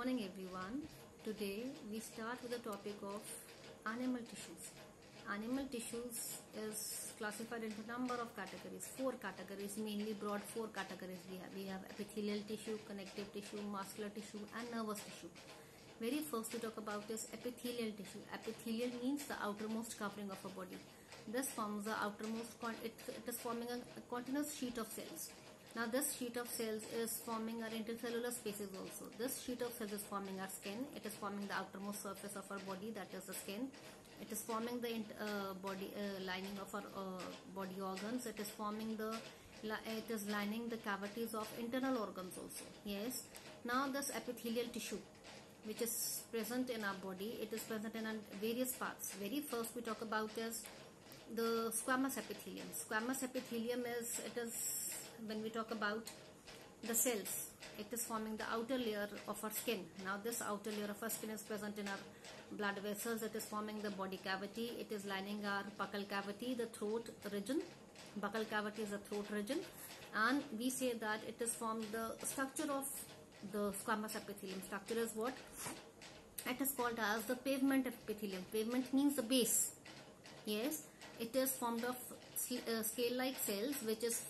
morning everyone. Today we start with the topic of animal tissues. Animal tissues is classified into number of categories, 4 categories, mainly broad 4 categories we have. We have epithelial tissue, connective tissue, muscular tissue and nervous tissue. Very first we talk about is epithelial tissue. Epithelial means the outermost covering of a body. This forms the outermost, it is forming a continuous sheet of cells. Now this sheet of cells is forming our intercellular spaces also. This sheet of cells is forming our skin. It is forming the outermost surface of our body, that is the skin. It is forming the body lining of our body organs. It is forming it is lining the cavities of internal organs also. Yes. Now this epithelial tissue, which is present in our body, it is present in various parts. Very first we talk about is the squamous epithelium. Squamous epithelium is when we talk about the cells, it is forming the outer layer of our skin. Now this outer layer of our skin is present in our blood vessels. It is forming the body cavity. It is lining our buccal cavity, the throat region. Buccal cavity is the throat region, and we say that it is formed the structure of the squamous epithelium. Structure is what? It is called as the pavement epithelium. Pavement means the base. Yes, it is formed of scale-like cells, which is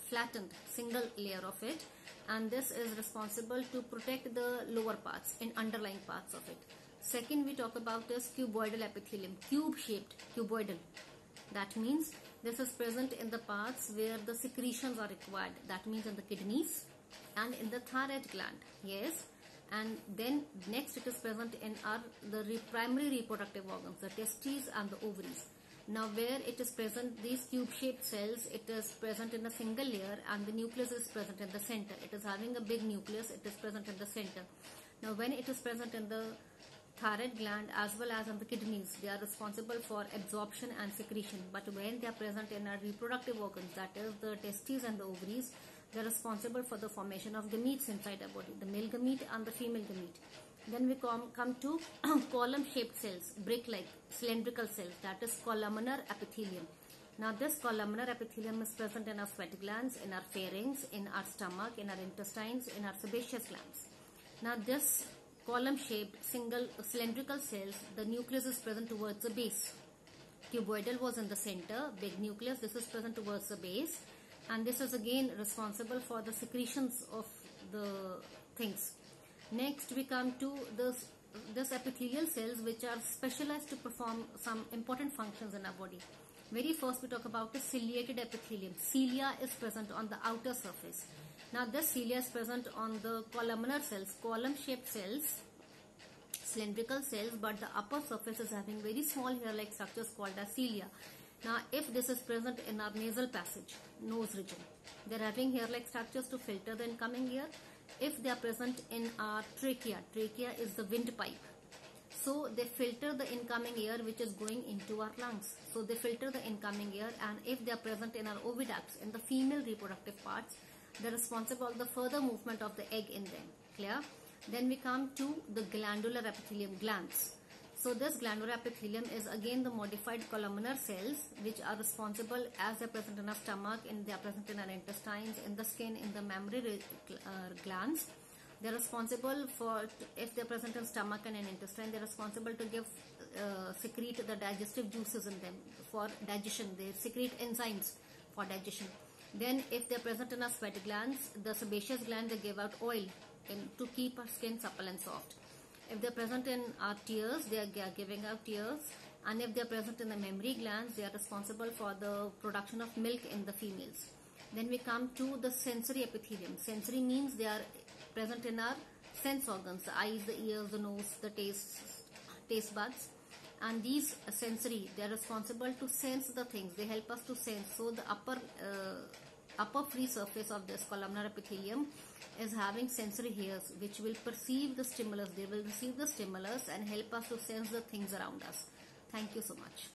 flattened, single layer of it, and this is responsible to protect the lower parts and underlying parts of it. Second we talk about is cuboidal epithelium, cube shaped, cuboidal. That means this is present in the parts where the secretions are required. That means in the kidneys and in the thyroid gland. Yes. And then next it is present in the primary reproductive organs, the testes and the ovaries. Now where it is present, these cube shaped cells, it is present in a single layer and the nucleus is present in the center. It is having a big nucleus, it is present in the center. Now when it is present in the thyroid gland as well as in the kidneys, they are responsible for absorption and secretion. But when they are present in our reproductive organs, that is the testes and the ovaries, they are responsible for the formation of gametes inside our body, the male gamete and the female gamete. Then we come to column shaped cells, brick-like cylindrical cells, that is columnar epithelium. Now this columnar epithelium is present in our sweat glands, in our pharynx, in our stomach, in our intestines, in our sebaceous glands. Now this column shaped cylindrical cells, the nucleus is present towards the base. Cuboidal was in the center, big nucleus, this is present towards the base, and this is again responsible for the secretions of the things. Next we come to this epithelial cells, which are specialized to perform some important functions in our body. Very first we talk about the ciliated epithelium. Cilia is present on the outer surface. Now this cilia is present on the columnar cells, column shaped cells, cylindrical cells, but the upper surface is having very small hair-like structures called as cilia. Now if this is present in our nasal passage, nose region, they are having hair-like structures to filter the incoming air. If they are present in our trachea, trachea is the windpipe. So they filter the incoming air which is going into our lungs. So they filter the incoming air, and if they are present in our oviducts, in the female reproductive parts, they are responsible for the further movement of the egg in them. Clear? Then we come to the glandular epithelium, glands. So this glandular epithelium is again the modified columnar cells which are responsible, as they are present in our stomach, and they are present in our intestines, in the skin, in the mammary glands. They are responsible for, if they are present in stomach and in intestine, they are responsible to secrete the digestive juices in them for digestion. They secrete enzymes for digestion. Then if they are present in our sweat glands, the sebaceous gland, they give out oil to keep our skin supple and soft. If they are present in our tears, they are giving out tears, and if they are present in the mammary glands, they are responsible for the production of milk in the females. Then we come to the sensory epithelium. Sensory means they are present in our sense organs, the eyes, the ears, the nose, the taste buds, and these sensory, they are responsible to sense the things. They help us to sense. So the upper free surface of this columnar epithelium is having sensory hairs which will perceive the stimulus. They will receive the stimulus and help us to sense the things around us. Thank you so much.